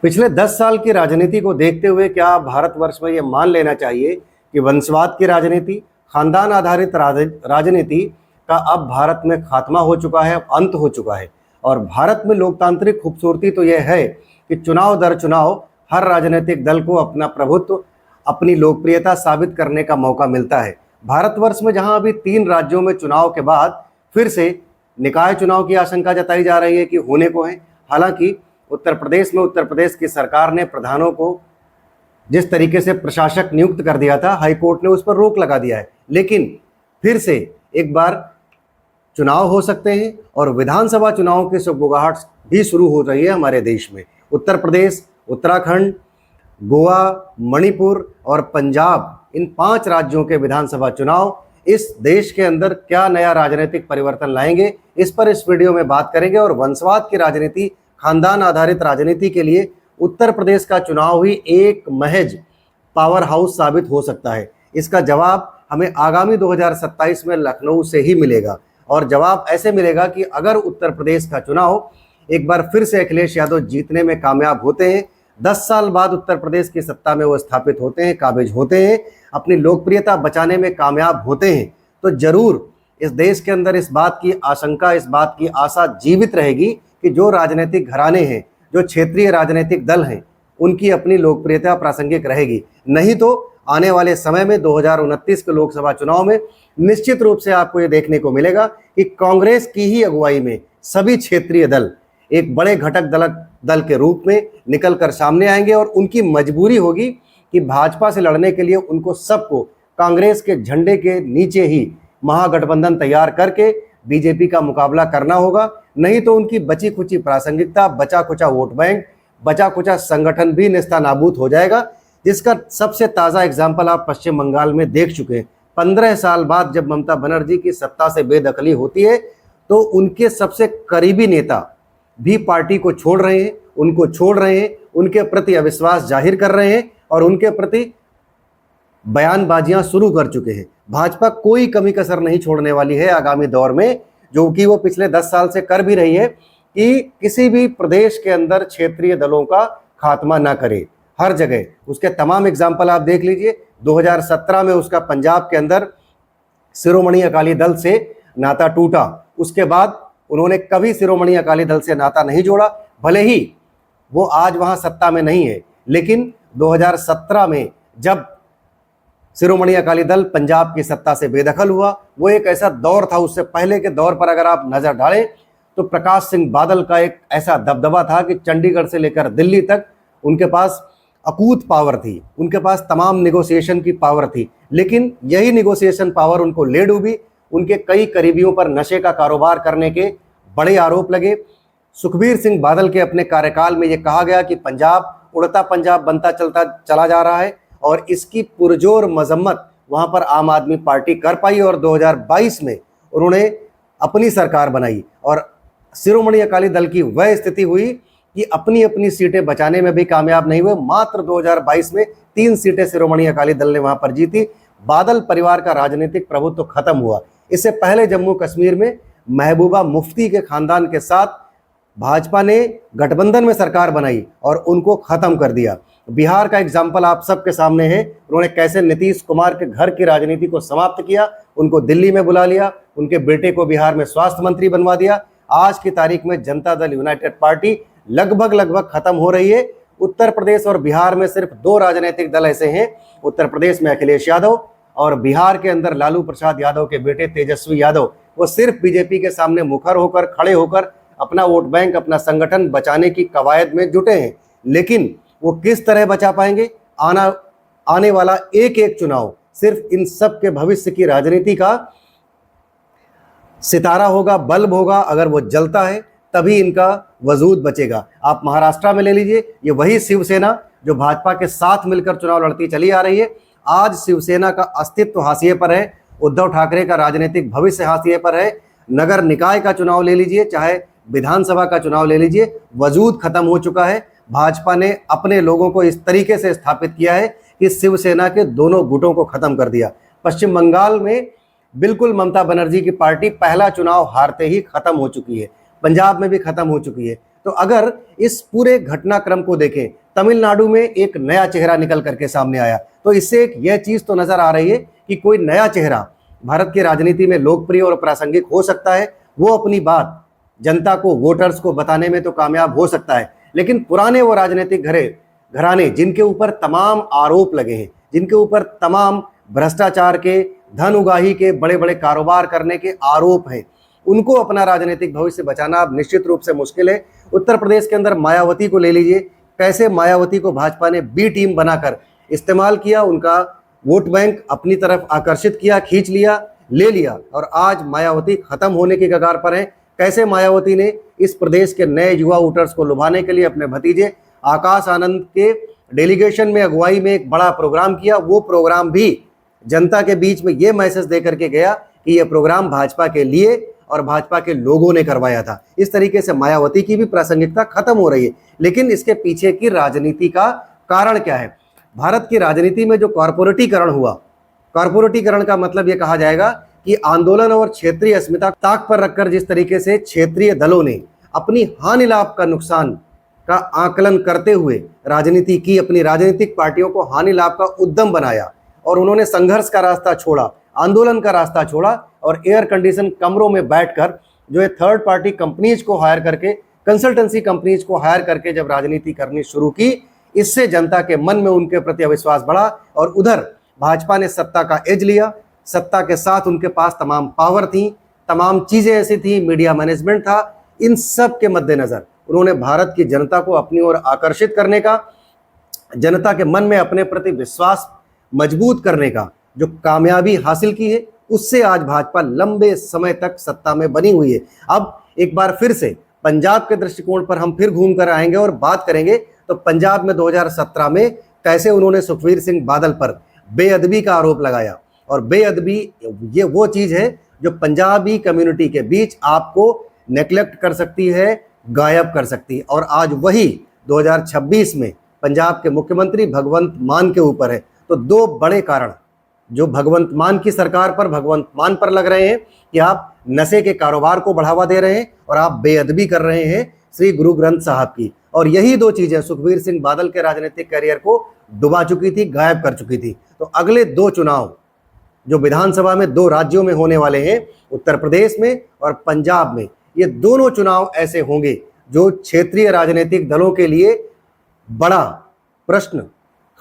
पिछले 10 साल की राजनीति को देखते हुए क्या भारतवर्ष में ये मान लेना चाहिए कि वंशवाद की राजनीति, खानदान आधारित राजनीति का अब भारत में खात्मा हो चुका है, अब अंत हो चुका है। और भारत में लोकतांत्रिक खूबसूरती तो यह है कि चुनाव दर चुनाव हर राजनीतिक दल को अपना प्रभुत्व, अपनी लोकप्रियता साबित करने का मौका मिलता है। भारतवर्ष में जहां अभी 3 राज्यों में चुनाव के बाद फिर से निकाय चुनाव की आशंका जताई जा रही है कि होने को है। हालांकि उत्तर प्रदेश में उत्तर प्रदेश की सरकार ने प्रधानों को जिस तरीके से प्रशासक नियुक्त कर दिया था, हाईकोर्ट ने उस पर रोक लगा दिया है। लेकिन फिर से एक बार चुनाव हो सकते हैं और विधानसभा चुनाव की सुगबुगाहट भी शुरू हो रही है हमारे देश में। उत्तर प्रदेश, उत्तराखंड, गोवा, मणिपुर और पंजाब, इन 5 राज्यों के विधानसभा चुनाव इस देश के अंदर क्या नया राजनीतिक परिवर्तन लाएंगे, इस पर इस वीडियो में बात करेंगे। और वंशवाद की राजनीति, खानदान आधारित राजनीति के लिए उत्तर प्रदेश का चुनाव ही एक महज पावर हाउस साबित हो सकता है। इसका जवाब हमें आगामी 2027 में लखनऊ से ही मिलेगा। और जवाब ऐसे मिलेगा कि अगर उत्तर प्रदेश का चुनाव एक बार फिर से अखिलेश यादव जीतने में कामयाब होते हैं, 10 साल बाद उत्तर प्रदेश की सत्ता में वो स्थापित होते हैं, काबिज होते हैं, अपनी लोकप्रियता बचाने में कामयाब होते हैं, तो जरूर इस देश के अंदर इस बात की आशंका, इस बात की आशा जीवित रहेगी कि जो राजनीतिक घराने हैं, जो क्षेत्रीय राजनीतिक दल हैं, उनकी अपनी लोकप्रियता प्रासंगिक रहेगी। नहीं तो आने वाले समय में 2029 के लोकसभा चुनाव में निश्चित रूप से आपको ये देखने को मिलेगा कि कांग्रेस की ही अगुवाई में सभी क्षेत्रीय दल एक बड़े घटक दल के रूप में निकल कर सामने आएंगे और उनकी मजबूरी होगी कि भाजपा से लड़ने के लिए उनको सबको कांग्रेस के झंडे के नीचे ही महागठबंधन तैयार करके बीजेपी का मुकाबला करना होगा। नहीं तो उनकी बची खुची प्रासंगिकता, बचा खुचा वोट बैंक, बचा खुचा संगठन भी नेस्तानाबूद हो जाएगा, जिसका सबसे ताज़ा एग्जाम्पल आप पश्चिम बंगाल में देख चुके हैं। 15 साल बाद जब ममता बनर्जी की सत्ता से बेदखली होती है तो उनके सबसे करीबी नेता भी पार्टी को छोड़ रहे हैं, उनको छोड़ रहे हैं, उनके प्रति अविश्वास जाहिर कर रहे हैं और उनके प्रति बयानबाजियां शुरू कर चुके हैं। भाजपा कोई कमी कसर नहीं छोड़ने वाली है आगामी दौर में, जो कि वो पिछले 10 साल से कर भी रही है, कि किसी भी प्रदेश के अंदर क्षेत्रीय दलों का खात्मा ना करे। हर जगह उसके तमाम एग्जाम्पल आप देख लीजिए। 2017 में उसका पंजाब के अंदर शिरोमणि अकाली दल से नाता टूटा, उसके बाद उन्होंने कभी शिरोमणि अकाली दल से नाता नहीं जोड़ा। भले ही वो आज वहां सत्ता में नहीं है, लेकिन 2017 में जब शिरोमणि अकाली दल पंजाब की सत्ता से बेदखल हुआ, वो एक ऐसा दौर था। उससे पहले के दौर पर अगर आप नजर डालें तो प्रकाश सिंह बादल का एक ऐसा दबदबा था कि चंडीगढ़ से लेकर दिल्ली तक उनके पास अकूत पावर थी, उनके पास तमाम निगोशिएशन की पावर थी। लेकिन यही निगोशिएशन पावर उनको ले डूबी। उनके कई करीबियों पर नशे का कारोबार करने के बड़े आरोप लगे। सुखबीर सिंह बादल के अपने कार्यकाल में ये कहा गया कि पंजाब उड़ता पंजाब बनता चला जा रहा है और इसकी पुरजोर मजम्मत वहां पर आम आदमी पार्टी कर पाई और 2022 में उन्होंने अपनी सरकार बनाई। और शिरोमणि अकाली दल की वह स्थिति हुई कि अपनी अपनी सीटें बचाने में भी कामयाब नहीं हुए। मात्र 2022 में 3 सीटें शिरोमणि अकाली दल ने वहां पर जीती। बादल परिवार का राजनीतिक प्रभुत्व खत्म हुआ। इससे पहले जम्मू कश्मीर में महबूबा मुफ्ती के खानदान के साथ भाजपा ने गठबंधन में सरकार बनाई और उनको खत्म कर दिया। बिहार का एग्जाम्पल आप सबके सामने है। उन्होंने कैसे नीतीश कुमार के घर की राजनीति को समाप्त किया, उनको दिल्ली में बुला लिया, उनके बेटे को बिहार में स्वास्थ्य मंत्री बनवा दिया। आज की तारीख में जनता दल यूनाइटेड पार्टी लगभग खत्म हो रही है। उत्तर प्रदेश और बिहार में सिर्फ 2 राजनीतिक दल ऐसे हैं, उत्तर प्रदेश में अखिलेश यादव और बिहार के अंदर लालू प्रसाद यादव के बेटे तेजस्वी यादव। वो सिर्फ बीजेपी के सामने मुखर होकर, खड़े होकर अपना वोट बैंक, अपना संगठन बचाने की कवायद में जुटे हैं। लेकिन वो किस तरह बचा पाएंगे? आने वाला एक एक चुनाव सिर्फ इन सब के भविष्य की राजनीति का सितारा होगा, बल्ब होगा। अगर वो जलता है तभी इनका वजूद बचेगा। आप महाराष्ट्र में ले लीजिए, ये वही शिवसेना जो भाजपा के साथ मिलकर चुनाव लड़ती चली आ रही है, आज शिवसेना का अस्तित्व हाशिए पर है। उद्धव ठाकरे का राजनीतिक भविष्य हाशिए पर है। नगर निकाय का चुनाव ले लीजिए, चाहे विधानसभा का चुनाव ले लीजिए, वजूद खत्म हो चुका है। भाजपा ने अपने लोगों को इस तरीके से स्थापित किया है कि शिवसेना के दोनों गुटों को खत्म कर दिया। पश्चिम बंगाल में बिल्कुल ममता बनर्जी की पार्टी पहला चुनाव हारते ही खत्म हो चुकी है। पंजाब में भी खत्म हो चुकी है। तो अगर इस पूरे घटनाक्रम को देखें, तमिलनाडु में एक नया चेहरा निकल करके सामने आया, तो इससे एक यह चीज तो नजर आ रही है कि कोई नया चेहरा भारत की राजनीति में लोकप्रिय और प्रासंगिक हो सकता है। वो अपनी बात जनता को, वोटर्स को बताने में तो कामयाब हो सकता है, लेकिन पुराने वो राजनीतिक घराने जिनके ऊपर तमाम आरोप लगे हैं, जिनके ऊपर तमाम भ्रष्टाचार के, धन उगाही के, बड़े बड़े कारोबार करने के आरोप हैं, उनको अपना राजनीतिक भविष्य बचाना अब निश्चित रूप से मुश्किल है। उत्तर प्रदेश के अंदर मायावती को ले लीजिए, कैसे मायावती को भाजपा ने बी टीम बनाकर इस्तेमाल किया, उनका वोट बैंक अपनी तरफ आकर्षित किया, खींच लिया, ले लिया, और आज मायावती खत्म होने की कगार पर है। कैसे मायावती ने इस प्रदेश के नए युवा वोटर्स को लुभाने के लिए अपने भतीजे आकाश आनंद के डेलीगेशन में, अगुवाई में एक बड़ा प्रोग्राम किया। वो प्रोग्राम भी जनता के बीच में ये मैसेज दे करके गया कि यह प्रोग्राम भाजपा के लिए और भाजपा के लोगों ने करवाया था। इस तरीके से मायावती की भी प्रासंगिकता खत्म हो रही है। लेकिन इसके पीछे की राजनीति का कारण क्या है? भारत की राजनीति में जो कॉर्पोरेटीकरण हुआ, कॉर्पोरेटीकरण का मतलब ये कहा जाएगा कि आंदोलन और क्षेत्रीय अस्मिता ताक पर रखकर जिस तरीके से क्षेत्रीय दलों ने अपनी हानि लाभ का नुकसान का आकलन करते हुए राजनीति की, अपनी राजनीतिक पार्टियों को हानि लाभ का उद्यम बनाया और उन्होंने संघर्ष का रास्ता छोड़ा, आंदोलन का रास्ता छोड़ा और एयर कंडीशन कमरों में बैठकर जो है थर्ड पार्टी कंपनीज को हायर करके, कंसल्टेंसी कंपनीज को हायर करके जब राजनीति करनी शुरू की, इससे जनता के मन में उनके प्रति अविश्वास बढ़ा और उधर भाजपा ने सत्ता का एज लिया। सत्ता के साथ उनके पास तमाम पावर थी, तमाम चीजें ऐसी थी, मीडिया मैनेजमेंट था। इन सब के मद्देनजर उन्होंने भारत की जनता को अपनी ओर आकर्षित करने का, जनता के मन में अपने प्रति विश्वास मजबूत करने का जो कामयाबी हासिल की है, उससे आज भाजपा लंबे समय तक सत्ता में बनी हुई है। अब एक बार फिर से पंजाब के दृष्टिकोण पर हम फिर घूम कर आएंगे और बात करेंगे तो पंजाब में 2017 में कैसे उन्होंने सुखबीर सिंह बादल पर बेअदबी का आरोप लगाया। और बेअदबी ये वो चीज है जो पंजाबी कम्युनिटी के बीच आपको नेग्लेक्ट कर सकती है, गायब कर सकती है। और आज वही 2026 में पंजाब के मुख्यमंत्री भगवंत मान के ऊपर है। तो दो बड़े कारण जो भगवंत मान की सरकार पर, भगवंत मान पर लग रहे हैं कि आप नशे के कारोबार को बढ़ावा दे रहे हैं और आप बेअदबी कर रहे हैं श्री गुरु ग्रंथ साहब की। और यही दो चीजें सुखबीर सिंह बादल के राजनीतिक करियर को डुबा चुकी थी, गायब कर चुकी थी। तो अगले दो चुनाव जो विधानसभा में दो राज्यों में होने वाले हैं, उत्तर प्रदेश में और पंजाब में, ये दोनों चुनाव ऐसे होंगे जो क्षेत्रीय राजनीतिक दलों के लिए बड़ा प्रश्न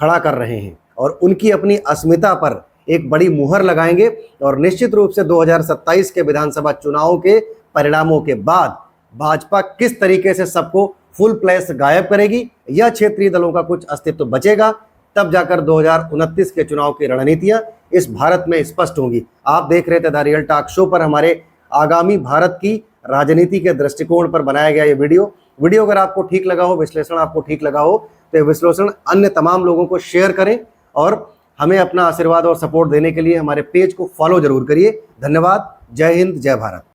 खड़ा कर रहे हैं और उनकी अपनी अस्मिता पर एक बड़ी मुहर लगाएंगे। और निश्चित रूप से 2027 के विधानसभा चुनावों के परिणामों के बाद भाजपा किस तरीके से सबको फुल प्लेस गायब करेगी या क्षेत्रीय दलों का कुछ अस्तित्व बचेगा, तब जाकर 2029 के चुनाव की रणनीतियां इस भारत में स्पष्ट होंगी। आप देख रहे थे द रियल टॉक शो पर हमारे आगामी भारत की राजनीति के दृष्टिकोण पर बनाया गया ये वीडियो अगर आपको ठीक लगा हो, विश्लेषण आपको ठीक लगा हो, तो ये विश्लेषण अन्य तमाम लोगों को शेयर करें और हमें अपना आशीर्वाद और सपोर्ट देने के लिए हमारे पेज को फॉलो जरूर करिए। धन्यवाद। जय हिंद, जय भारत।